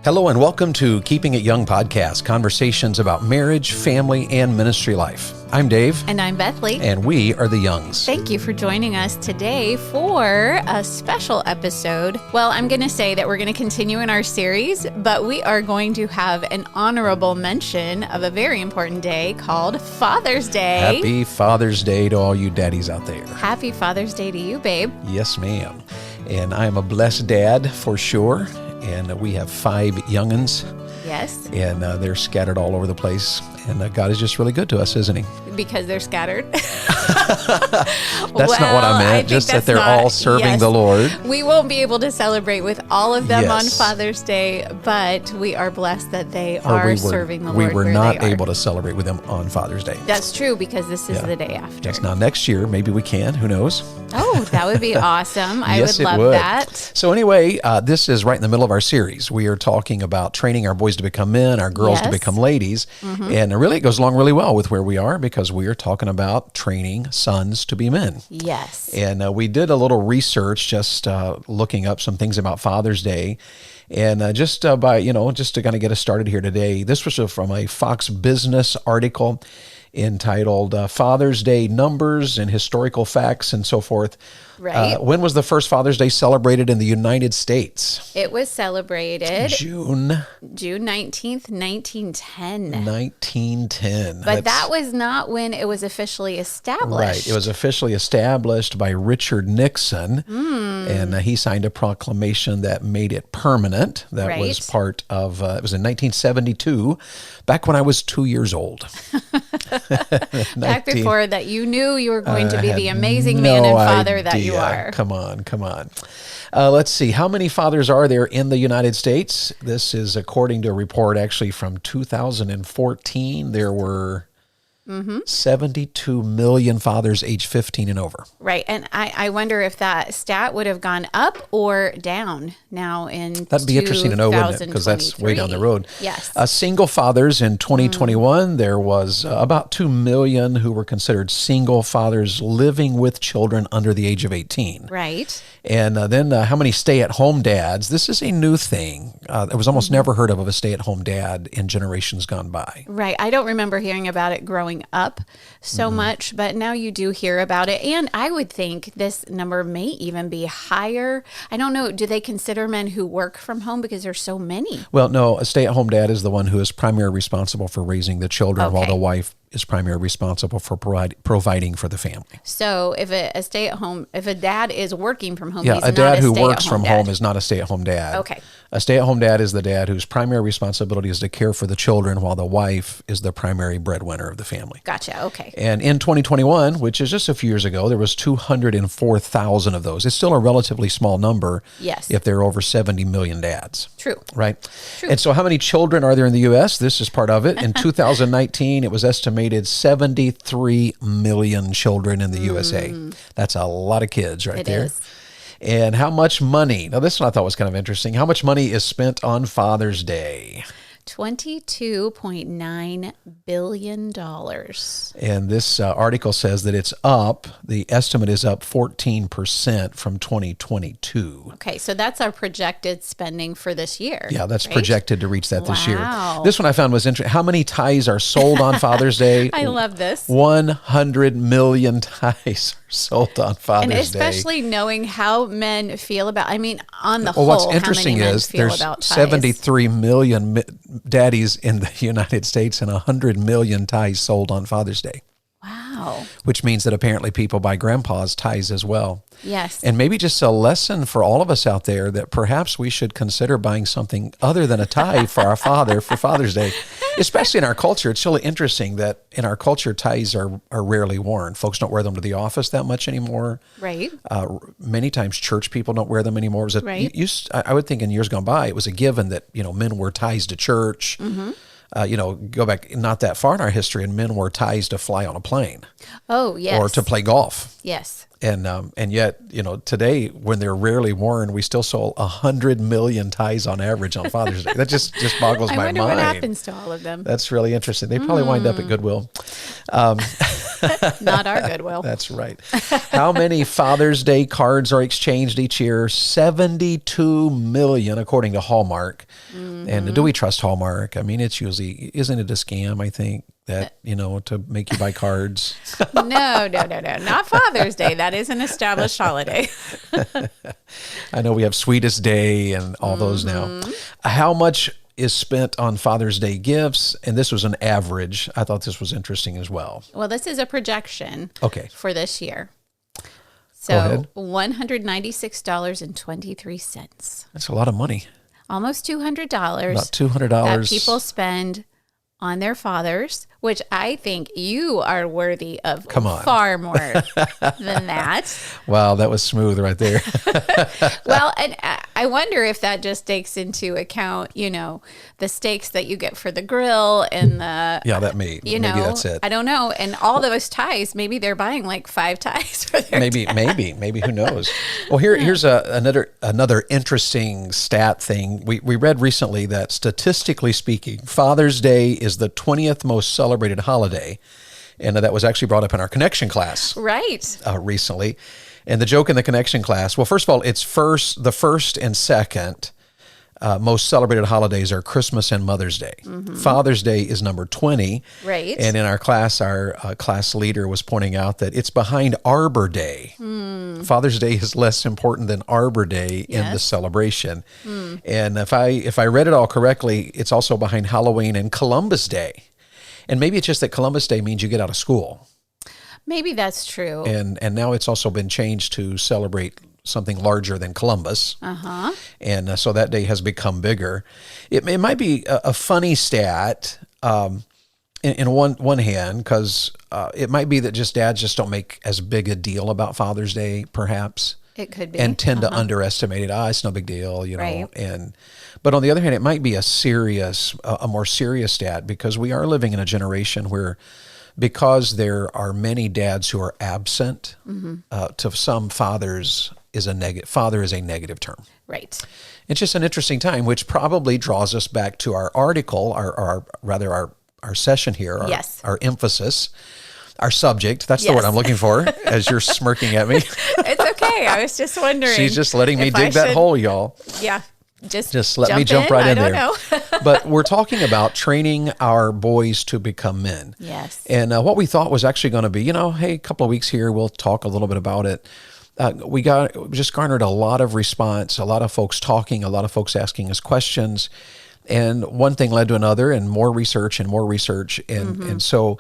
Hello and welcome to Keeping It Young podcast, conversations about marriage, family, and ministry life. I'm Dave. And I'm Bethlie. And we are the Youngs. Thank you for joining us today for a special episode. Well, I'm going to say that we're going to continue in our series, but we are going to have an honorable mention of a very important day called Father's Day. Happy Father's Day to all you daddies out there. Happy Father's Day to you, babe. Yes, ma'am. And I am a blessed dad for sure. And we have 5 young'uns. Yes. And they're scattered all over the place. And God is just really good to us, isn't he? Because they're scattered. That's not what I meant. Just that they're all serving the Lord. We won't be able to celebrate with all of them on Yes. Father's Day, but we are blessed that they are serving the Lord. We were not able to celebrate with them on Father's Day. That's true, because this is the day after. Yes. Now, next year, maybe we can. Who knows? Oh, that would be awesome. I Yes, would love that. So anyway, this is right in the middle of our series. We are talking about training our boys to become men, our girls to become ladies. Mm-hmm. And really, it goes along really well with where we are because we are talking about training sons to be men. Yes. And we did a little research just looking up some things about Father's Day. And just to kind of get us started here today, this was from a Fox Business article entitled Father's Day Numbers and Historical Facts and so forth. Right. When was the first Father's Day celebrated in the United States? It was celebrated June 19th, 1910. 1910. But that was not when it was officially established. Right. It was officially established by Richard Nixon, and he signed a proclamation that made it permanent. That was part of, it was in 1972, back when I was 2 years old. Back before that you knew you were going to be the amazing man and father that you are. Come on. Let's see. How many fathers are there in the United States? This is according to a report actually from 2014. There were 72 million fathers age 15 and over. Right. And I wonder if that stat would have gone up or down now in That'd be interesting to know, wouldn't it? Because that's way down the road. Yes. Single fathers in 2021, there was about 2 million who were considered single fathers living with children under the age of 18. Right. And then how many stay-at-home dads? This is a new thing. It was almost never heard of a stay-at-home dad in generations gone by. Right. I don't remember hearing about it growing up so much, but now you do hear about it. And I would think this number may even be higher. I don't know. Do they consider men who work from home because there's so many? Well, no, a stay-at-home dad is the one who is primarily responsible for raising the children while the wife is primarily responsible for providing for the family. So if if a dad is working from home, he's a dad who works stay-at-home from dad. home is not a stay-at-home dad. Okay. A stay-at-home dad is the dad whose primary responsibility is to care for the children while the wife is the primary breadwinner of the family. Gotcha. Okay. And in 2021, which is just a few years ago, there was 204,000 of those. It's still a relatively small number. Yes. If there are over 70 million dads. True. Right. True. And so how many children are there in the U.S.? This is part of it. In 2019, it was estimated 73 million children in the USA. That's a lot of kids right there. It is. And how much money? Now, this one I thought was kind of interesting. How much money is spent on Father's Day? $22.9 billion. And this article says that it's up. The estimate is up 14% from 2022. Okay, so that's our projected spending for this year. Yeah, that's projected to reach that this year. Wow. This one I found was interesting. How many ties are sold on Father's Day? I love this. 100 million ties are sold on Father's Day. And especially knowing how men feel about, on the Well, whole, what's how many interesting men is feel there's about ties. 73 million daddies in the United States and 100 million ties sold on Father's Day. Wow. Which means that apparently people buy grandpa's ties as well. Yes. And maybe just a lesson for all of us out there that perhaps we should consider buying something other than a tie for our father for Father's Day. Especially in our culture. It's really interesting that in our culture, ties are rarely worn. Folks don't wear them to the office that much anymore. Right. Many times church people don't wear them anymore. Right. I would think in years gone by, it was a given that, men wore ties to church. Go back not that far in our history, and men wore ties to fly on a plane. Oh, yes. Or to play golf. Yes. And yet, today when they're rarely worn, we still sold 100 million ties on average on Father's Day. That just boggles my mind. I wonder what happens to all of them. That's really interesting. They probably wind up at Goodwill. Not our Goodwill. That's right. How many Father's Day cards are exchanged each year? 72 million, according to Hallmark. And do we trust Hallmark? I mean, it's usually, isn't it a scam, I think, that, to make you buy cards? No. Not Father's Day. That is an established holiday. I know we have Sweetest Day and all those now. How much is spent on Father's Day gifts? And this was an average. I thought this was interesting as well. Well, this is a projection Okay. for this year. Go So ahead. $196.23. That's a lot of money. Almost $200. About $200. That people spend on their fathers, which I think you are worthy of Come on. far more than that. Wow, that was smooth right there. Well, and I wonder if that just takes into account, the steaks that you get for the grill and the, Yeah, maybe that's it. I don't know. And all those ties, maybe they're buying like 5 ties for their Maybe, who knows? Well, here's another interesting stat thing. We read recently that statistically speaking, Father's Day is the 20th most celebrated holiday. And that was actually brought up in our connection class Right. Recently. And the joke in the connection class, well, first of all, it's the first and second most celebrated holidays are Christmas and Mother's Day. Father's Day is number 20. Right. And in our class, our class leader was pointing out that it's behind Arbor Day. Father's Day is less important than Arbor Day in the Yes. celebration. And if I read it all correctly, it's also behind Halloween and Columbus Day. And maybe it's just that Columbus Day means you get out of school. Maybe that's true. And now it's also been changed to celebrate something larger than Columbus. And so that day has become bigger. It might be a funny stat in one hand, because it might be that just dads just don't make as big a deal about Father's Day, perhaps. It could be. And tend to underestimate it. It's no big deal, Right. But on the other hand, it might be a more serious stat, because we are living in a generation where, because there are many dads who are absent, to some fathers father is a negative term. Right. It's just an interesting time, which probably draws us back to our article, our session here, Yes. our emphasis, our subject. That's the Yes. word I'm looking for, as you're smirking at me. It's okay. I was just wondering. She's just letting me if I dig that should- hole, y'all. Yeah. Just let me jump right in there. I don't know. But we're talking about training our boys to become men. Yes. And what we thought was actually going to be, hey, a couple of weeks here, we'll talk a little bit about it. We just garnered a lot of response, a lot of folks talking, a lot of folks asking us questions. And one thing led to another, and more research. And so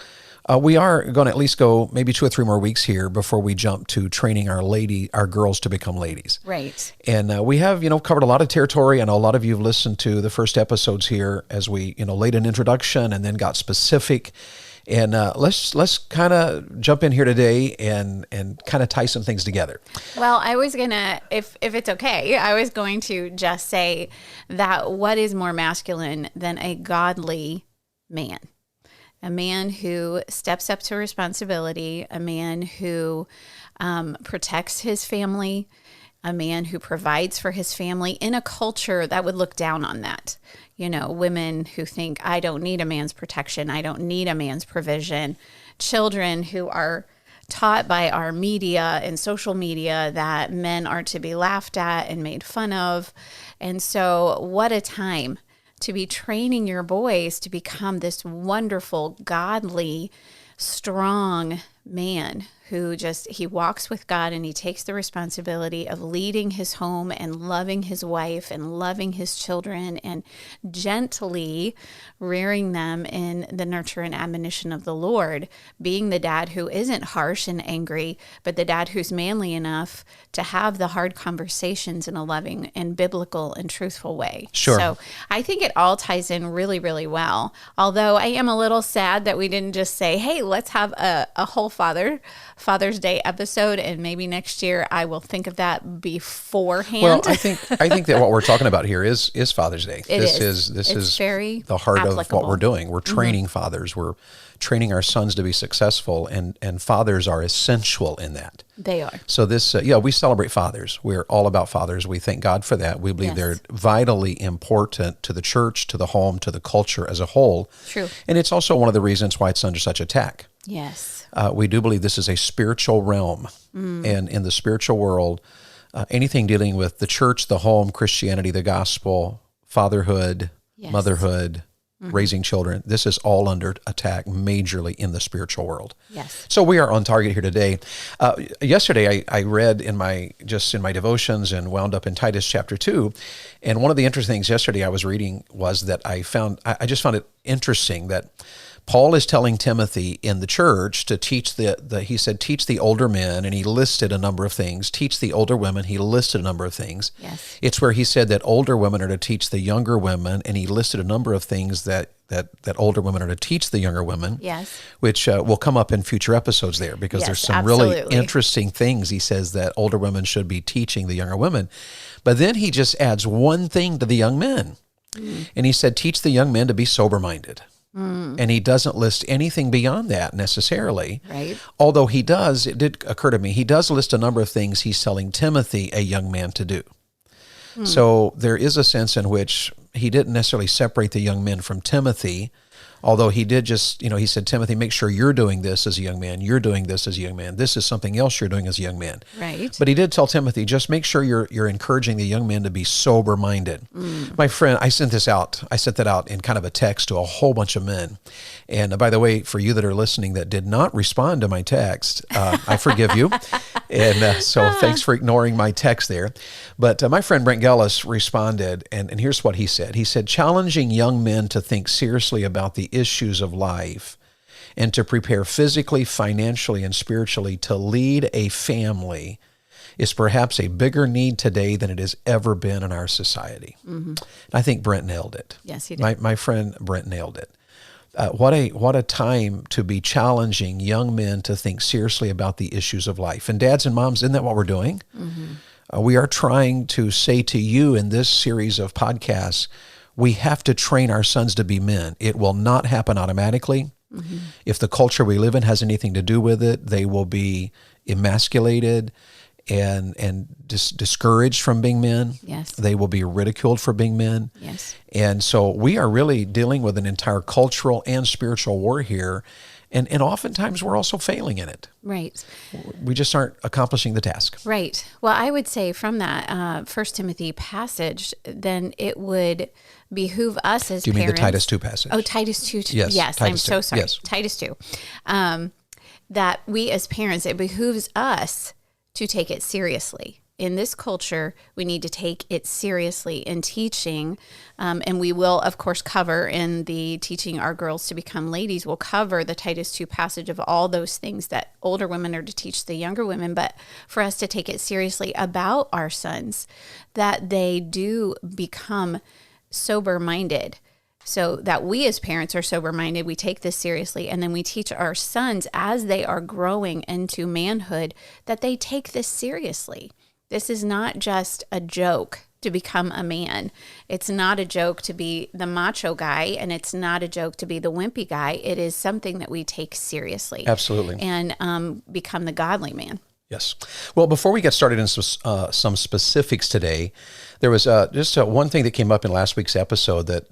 we are going to at least go maybe 2 or 3 more weeks here before we jump to training our girls to become ladies. Right. And we have, covered a lot of territory. I know a lot of you have listened to the first episodes here as we, laid an introduction and then got specific. And let's kind of jump in here today and kind of tie some things together. Well, I was gonna, if it's okay, I was going to just say that what is more masculine than a godly man? A man who steps up to responsibility, a man who protects his family, a man who provides for his family in a culture that would look down on that. Women who think, I don't need a man's protection, I don't need a man's provision. Children who are taught by our media and social media that men are to be laughed at and made fun of. And so what a time to be training your boys to become this wonderful, godly, strong man who he walks with God, and he takes the responsibility of leading his home and loving his wife and loving his children and gently rearing them in the nurture and admonition of the Lord, being the dad who isn't harsh and angry, but the dad who's manly enough to have the hard conversations in a loving and biblical and truthful way. Sure. So I think it all ties in really, really well. Although I am a little sad that we didn't just say, hey, let's have a whole Father's Day episode, and maybe next year I will think of that beforehand. Well, I think that what we're talking about here is Father's Day. This is very the heart applicable. of what we're doing. We're training fathers. We're training our sons to be successful, and fathers are essential in that. They are. So we celebrate fathers. We're all about fathers. We thank God for that. We believe they're vitally important to the church, to the home, to the culture as a whole. True. And it's also one of the reasons why it's under such attack. Yes. We do believe this is a spiritual realm. And in the spiritual world, anything dealing with the church, the home, Christianity, the gospel, fatherhood, Yes. motherhood, raising children, this is all under attack majorly in the spiritual world. Yes. So we are on target here today. Yesterday, I read in my devotions and wound up in Titus chapter 2. And one of the interesting things yesterday I was reading was that I just found it interesting that Paul is telling Timothy in the church to teach he said, teach the older men, and he listed a number of things. Teach the older women, he listed a number of things. Yes. It's where he said that older women are to teach the younger women, and he listed a number of things that older women are to teach the younger women. Yes. Which will come up in future episodes there, because Yes, there's some absolutely. really interesting things he says that older women should be teaching the younger women. But then he just adds one thing to the young men. And he said, teach the young men to be sober-minded. And he doesn't list anything beyond that necessarily. Right. Although it did occur to me, he does list a number of things he's telling Timothy, a young man, to do. So there is a sense in which he didn't necessarily separate the young men from Timothy, although he did just, he said, Timothy, make sure you're doing this as a young man. You're doing this as a young man. This is something else you're doing as a young man. Right. But he did tell Timothy, just make sure you're encouraging the young men to be sober-minded. My friend, I sent that out in kind of a text to a whole bunch of men. And by the way, for you that are listening that did not respond to my text, I forgive you. And so thanks for ignoring my text there. But my friend Brent Gellis responded, and here's what he said. He said, challenging young men to think seriously about the issues of life and to prepare physically, financially, and spiritually to lead a family is perhaps a bigger need today than it has ever been in our society. I think Brent nailed it. Yes, he did. My friend Brent nailed it. What a time to be challenging young men to think seriously about the issues of life. And dads and moms, isn't that what we're doing? We are trying to say to you in this series of podcasts, we have to train our sons to be men. It will not happen automatically. If the culture we live in has anything to do with it, they will be emasculated and discouraged from being men. Yes. They will be ridiculed for being men. Yes. And so we are really dealing with an entire cultural and spiritual war here. And oftentimes we're also failing in it. Right. We just aren't accomplishing the task. Right. Well, I would say from that 1 Timothy passage, then it would behoove us as parents. Do you mean the Titus 2 passage? Oh, Titus 2. Yes, Yes, Titus I'm 2. so sorry. Yes. Titus 2. That we as parents, it behooves us to take it seriously. In this culture, we need to take it seriously in teaching, and we will, of course, cover in the Teaching Our Girls to Become Ladies, we'll cover the Titus 2 passage of all those things that older women are to teach the younger women, but for us to take it seriously about our sons, that they do become sober-minded. So that we as parents are sober-minded, we take this seriously, and then we teach our sons as they are growing into manhood that they take this seriously. This is not just a joke to become a man. It's not a joke to be the macho guy, and it's not a joke to be the wimpy guy. It is something that we take seriously. Absolutely. And become the godly man. Yes. Well, before we get started in some specifics today, there was just one thing that came up in last week's episode that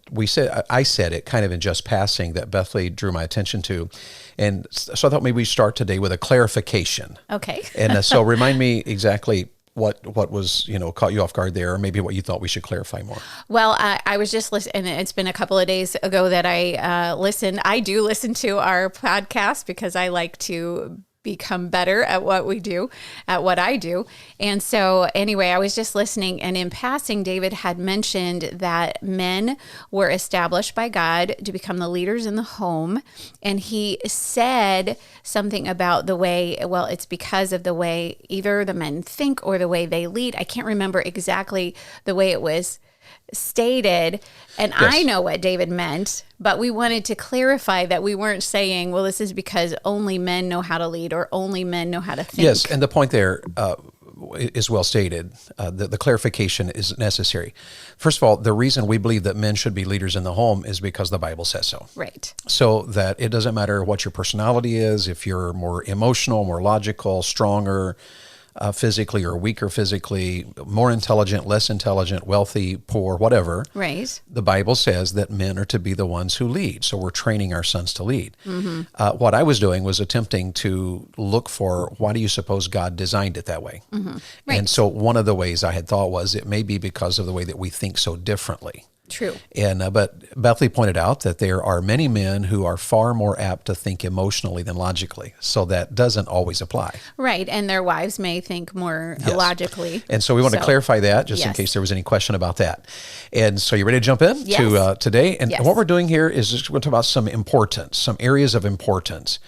I said it kind of in just passing that Bethlie drew my attention to. And so I thought maybe we start today with a clarification. Okay. And so remind me exactly what was, caught you off guard there, or maybe what you thought we should clarify more. Well, I was just listening, and it's been a couple of days ago that I listened. I do listen to our podcast because I like to become better at what we do, at what I do. And so anyway, I was just listening, and in passing, David had mentioned that men were established by God to become the leaders in the home. And he said something about the way, well, it's because of the way either the men think or the way they lead. I can't remember exactly the way it was stated, and yes. I know what David meant, but we wanted to clarify that we weren't saying, well, this is because only men know how to lead or only men know how to think. Yes, and the point there is well stated. The clarification is necessary. First of all, the reason we believe that men should be leaders in the home is because the Bible says so. Right. So that it doesn't matter what your personality is, if you're more emotional, more logical, stronger, physically or weaker physically, more intelligent, less intelligent, wealthy, poor, whatever. Right. The Bible says that men are to be the ones who lead. So we're training our sons to lead. What I was doing was attempting to look for, why do you suppose God designed it that way? Right. And so one of the ways I had thought was it may be because of the way that we think so differently. True. And but Bethlie pointed out that there are many men who are far more apt to think emotionally than logically. So that doesn't always apply. Right. And their wives may think more logically. And so we want to clarify that just in case there was any question about that. And so you ready to jump in to today? And what we're doing here is just we're going to talk about some importance, some areas of importance.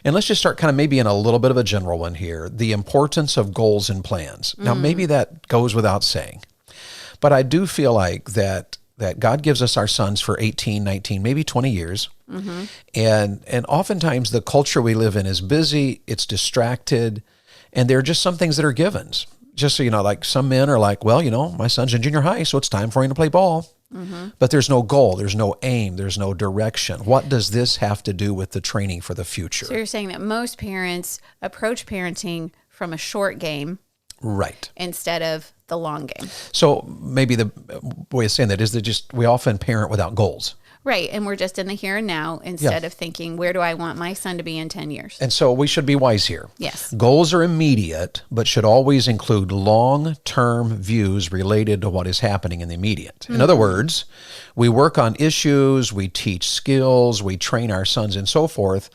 And let's just start kind of maybe in a little bit of a general one here, the importance of goals and plans. Now, maybe that goes without saying, but I do feel like that God gives us our sons for 18, 19, maybe 20 years. And oftentimes the culture we live in is busy, it's distracted, and there are just some things that are givens. Just so you know, like some men are like, well, my son's in junior high, so it's time for him to play ball. But there's no goal, there's no aim, there's no direction. What does this have to do with the training for the future? So you're saying that most parents approach parenting from a short game. Right. Instead of the long game. So maybe the way of saying that is that we often parent without goals. Right. And we're just in the here and now instead of thinking, where do I want my son to be in 10 years? And so we should be wise here. Yes. Goals are immediate, but should always include long-term views related to what is happening in the immediate. In other words, we work on issues, we teach skills, we train our sons and so forth.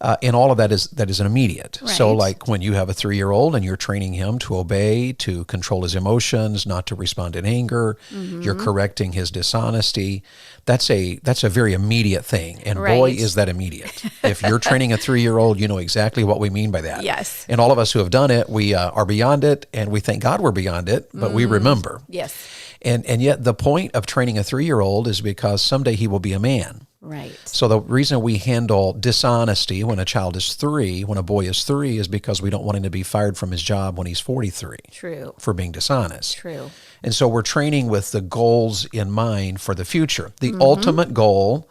And all of that is an immediate. Right. So like when you have a 3-year-old and you're training him to obey, to control his emotions, not to respond in anger, you're correcting his dishonesty. That's a very immediate thing. And boy, is that immediate. If you're training a 3-year-old, you know exactly what we mean by that. Yes. And all of us who have done it, we are beyond it, and we thank God we're beyond it, but we remember. Yes. And yet the point of training a 3-year-old is because someday he will be a man. Right. So the reason we handle dishonesty when a child is 3, when a boy is 3, is because we don't want him to be fired from his job when he's 43. True. For being dishonest. True. And so we're training with the goals in mind for the future. The ultimate goal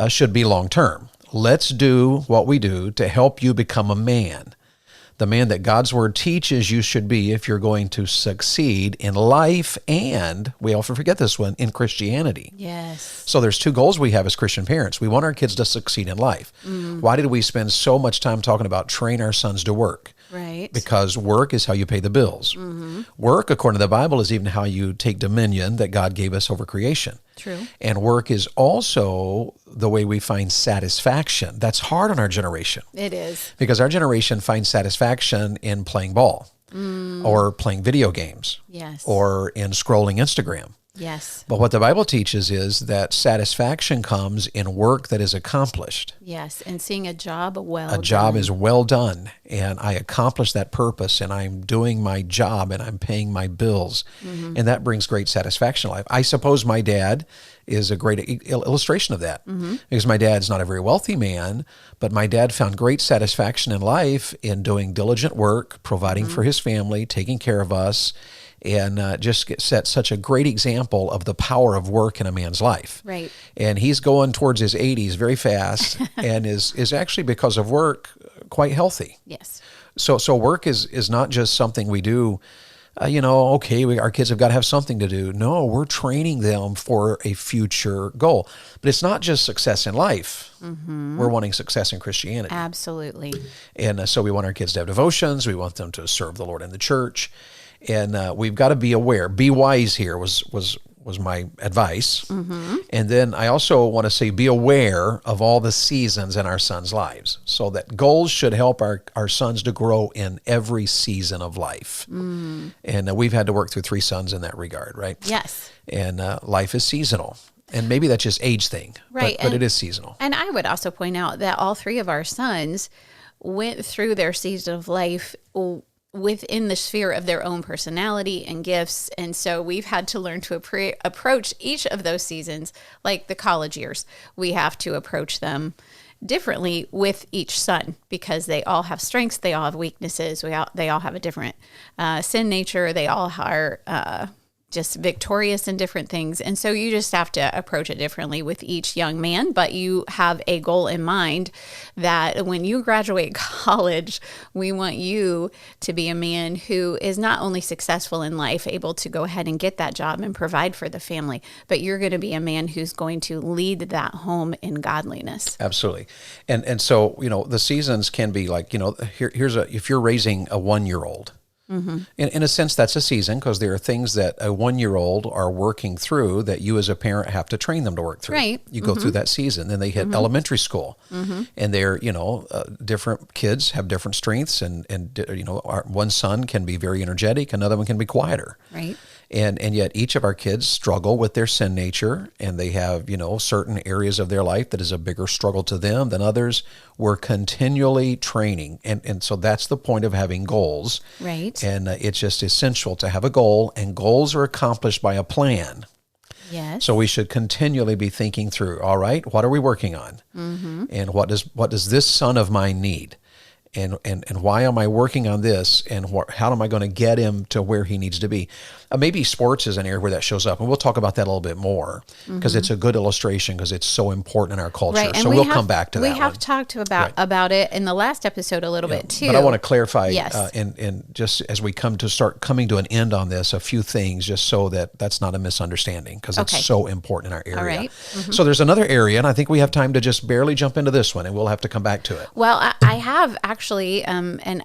should be long-term. Let's do what we do to help you become a man. The man that God's word teaches you should be if you're going to succeed in life and, we often forget this one, in Christianity. Yes. So there's 2 goals we have as Christian parents. We want our kids to succeed in life. Why did we spend so much time talking about train our sons to work? Right. Because work is how you pay the bills. Work, according to the Bible, is even how you take dominion that God gave us over creation. True. And work is also the way we find satisfaction. That's hard on our generation. It is. Because our generation finds satisfaction in playing ball or playing video games. Yes. Or in scrolling Instagram. Yes. But what the Bible teaches is that satisfaction comes in work that is accomplished. Yes, and seeing a job well done. A job is well done, and I accomplished that purpose, and I'm doing my job, and I'm paying my bills, and that brings great satisfaction in life. I suppose my dad is a great illustration of that, because my dad's not a very wealthy man, but my dad found great satisfaction in life in doing diligent work, providing for his family, taking care of us, and just set such a great example of the power of work in a man's life. Right. And he's going towards his 80s very fast and is actually, because of work, quite healthy. Yes. So work is not just something we do, our kids have got to have something to do. No, we're training them for a future goal. But it's not just success in life. We're wanting success in Christianity. Absolutely. And so we want our kids to have devotions. We want them to serve the Lord in the church. And we've got to be aware. Be wise here was my advice. And then I also want to say be aware of all the seasons in our sons' lives, so that goals should help our sons to grow in every season of life. And we've had to work through 3 sons in that regard, right? Yes. And life is seasonal. And maybe that's just age thing, right? But it is seasonal. And I would also point out that all 3 of our sons went through their season of life within the sphere of their own personality and gifts. And so we've had to learn to approach each of those seasons, like the college years. We have to approach them differently with each son, because they all have strengths, they all have weaknesses, they all have a different sin nature, they all are just victorious in different things. And so you just have to approach it differently with each young man, but you have a goal in mind that when you graduate college, we want you to be a man who is not only successful in life, able to go ahead and get that job and provide for the family, but you're going to be a man who's going to lead that home in godliness. Absolutely. And so, the seasons can be like, if you're raising a 1-year-old, in a sense, that's a season because there are things that a 1-year-old are working through that you as a parent have to train them to work through. Right. You go through that season. Then they hit elementary school, and they're, different kids have different strengths, and one son can be very energetic, another one can be quieter. Right. And yet each of our kids struggle with their sin nature, and they have, certain areas of their life that is a bigger struggle to them than others. We're continually training. And so that's the point of having goals. Right. And it's just essential to have a goal, and goals are accomplished by a plan. Yes. So we should continually be thinking through, all right, what are we working on? And what does this son of mine need? And why am I working on this? And how am I going to get him to where he needs to be? Maybe sports is an area where that shows up, and we'll talk about that a little bit more because it's a good illustration because it's so important in our culture. Right. And so we'll come back to that. We have talked about it in the last episode a little bit too. But I want to clarify, yes. And just as we start coming to an end on this, a few things just so that that's not a misunderstanding because it's so important in our area. All right. So there's another area, and I think we have time to just barely jump into this one, and we'll have to come back to it. Well, I have actually, and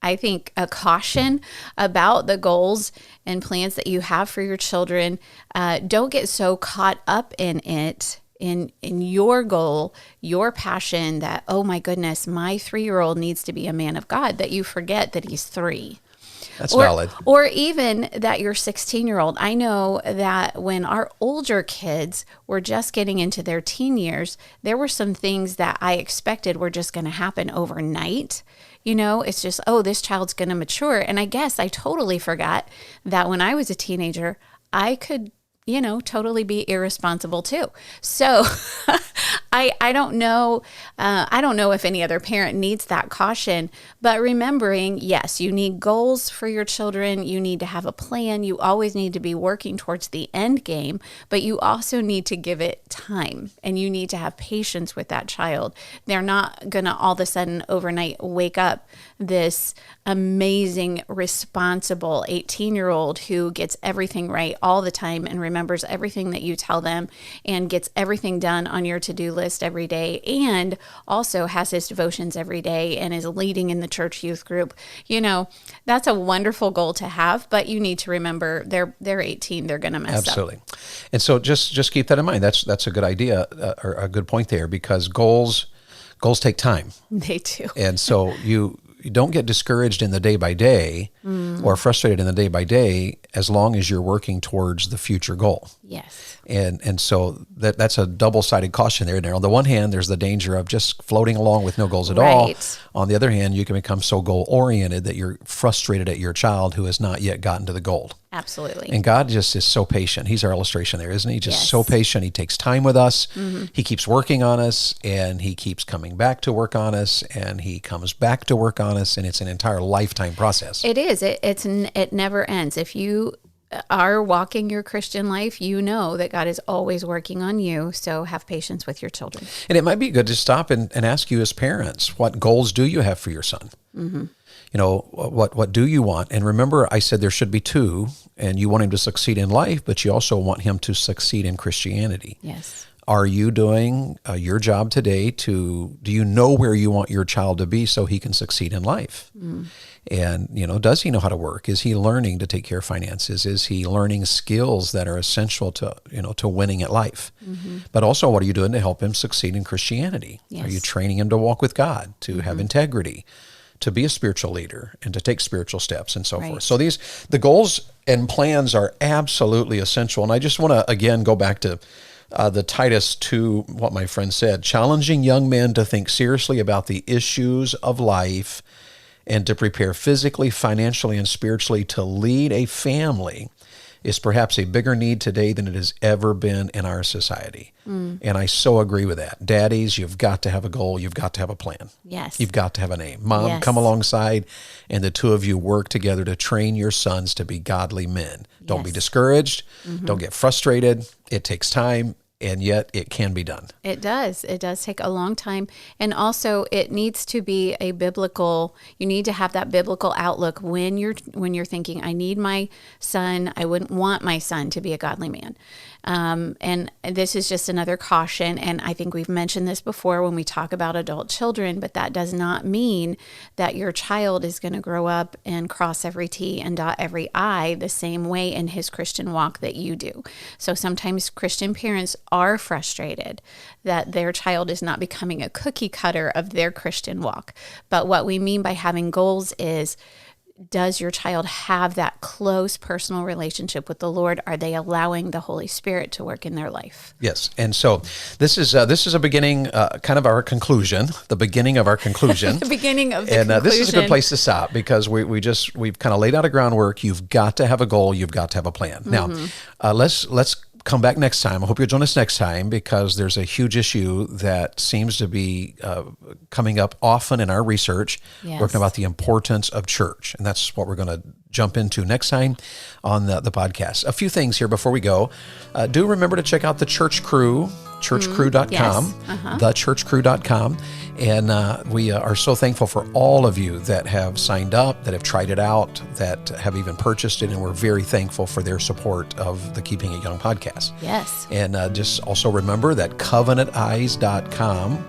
I think a caution about the goals and plans that you have for your children. Don't get so caught up in it, in your goal, your passion that, oh my goodness, my 3-year-old needs to be a man of God, that you forget that he's 3. That's valid. Or even that your 16-year-old. I know that when our older kids were just getting into their teen years, there were some things that I expected were just going to happen overnight. It's just, this child's going to mature. And I guess I totally forgot that when I was a teenager, I could, totally be irresponsible too. So I don't know. I don't know if any other parent needs that caution, but remembering, yes, you need goals for your children. You need to have a plan. You always need to be working towards the end game, but you also need to give it time, and you need to have patience with that child. They're not going to all of a sudden overnight wake up this amazing, responsible 18-year-old who gets everything right all the time and remembers everything that you tell them and gets everything done on your to-do list every day, and also has his devotions every day and is leading in the church youth group. That's a wonderful goal to have, but you need to remember they're 18, they're going to mess up. Absolutely. And so just keep that in mind. That's a good idea or a good point there, because goals take time. They do. And so you don't get discouraged in the day by day or frustrated in the day by day as long as you're working towards the future goal. Yes. And so that's a double-sided caution there. Now, on the one hand, there's the danger of just floating along with no goals at all. On the other hand, you can become so goal-oriented that you're frustrated at your child who has not yet gotten to the goal. Absolutely. And God just is so patient. He's our illustration there, isn't he? Just so patient. He takes time with us. He keeps working on us, and he keeps coming back to work on us, and he comes back to work on us, and it's an entire lifetime process. It is. It never ends. If you are walking your Christian life, you know that God is always working on you. So have patience with your children. And it might be good to stop and ask you as parents, what goals do you have for your son? What do you want? And remember, I said there should be 2, and you want him to succeed in life, but you also want him to succeed in Christianity. Yes. Are you doing your job today do you know where you want your child to be so he can succeed in life? And, does he know how to work? Is he learning to take care of finances? Is he learning skills that are essential to winning at life? But also, what are you doing to help him succeed in Christianity? Yes. Are you training him to walk with God, to have integrity, to be a spiritual leader, and to take spiritual steps and so forth? So the goals and plans are absolutely essential. And I just want to, again, go back to the Titus 2, what my friend said, challenging young men to think seriously about the issues of life and to prepare physically, financially, and spiritually to lead a family is perhaps a bigger need today than it has ever been in our society. And I so agree with that. Daddies, you've got to have a goal. You've got to have a plan. Yes. You've got to have an aim. Mom, Yes. come alongside, and the two of you work together to train your sons to be godly men. Don't be Yes. discouraged. Don't get frustrated. It takes time, and yet it can be done. It does. It does take a long time. And also it needs to be a biblical, you need to have that biblical outlook when you're thinking, I need my son, I wouldn't want my son to be a godly man. And this is just another caution. And I think we've mentioned this before when we talk about adult children, but that does not mean that your child is going to grow up and cross every T and dot every I the same way in his Christian walk that you do. So sometimes Christian parents are frustrated that their child is not becoming a cookie cutter of their Christian walk. But what we mean by having goals is, does your child have that close personal relationship with the Lord? Are they allowing the Holy Spirit to work in their life? Yes, and so this is a beginning, kind of our conclusion, the beginning of our conclusion. The beginning of the And conclusion. this is a good place to stop because we've kind of laid out a groundwork. You've got to have a goal. You've got to have a plan. Now, let's come back next time. I hope you'll join us next time because there's a huge issue that seems to be coming up often in our research, Yes. working about the importance of church. And that's what we're going to jump into next time on the podcast. A few things here before we go. Do remember to check out the Church Crew, churchcrew.com, Yes. thechurchcrew.com. And we are so thankful for all of you that have signed up, that have tried it out, that have even purchased it. And we're very thankful for their support of the Keeping It Young podcast. Yes. And just also remember that covenanteyes.com,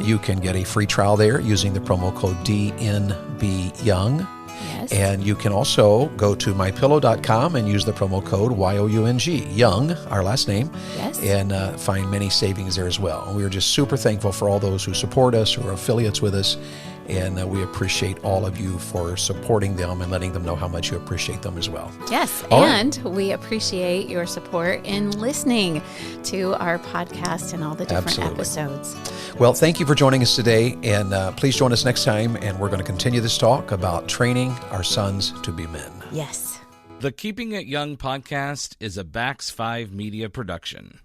you can get a free trial there using the promo code DNBYoung. Yes. And you can also go to mypillow.com and use the promo code YOUNG, Young, our last name, Yes. and find many savings there as well. And we are just super thankful for all those who support us, who are affiliates with us, and we appreciate all of you for supporting them and letting them know how much you appreciate them as well. Yes, All right. and we appreciate your support in listening to our podcast and all the different Absolutely. episodes. Well, thank you for joining us today, and please join us next time, and we're going to continue this talk about training our sons to be men. Yes. The Keeping It Young podcast is a Bax 5 Media production.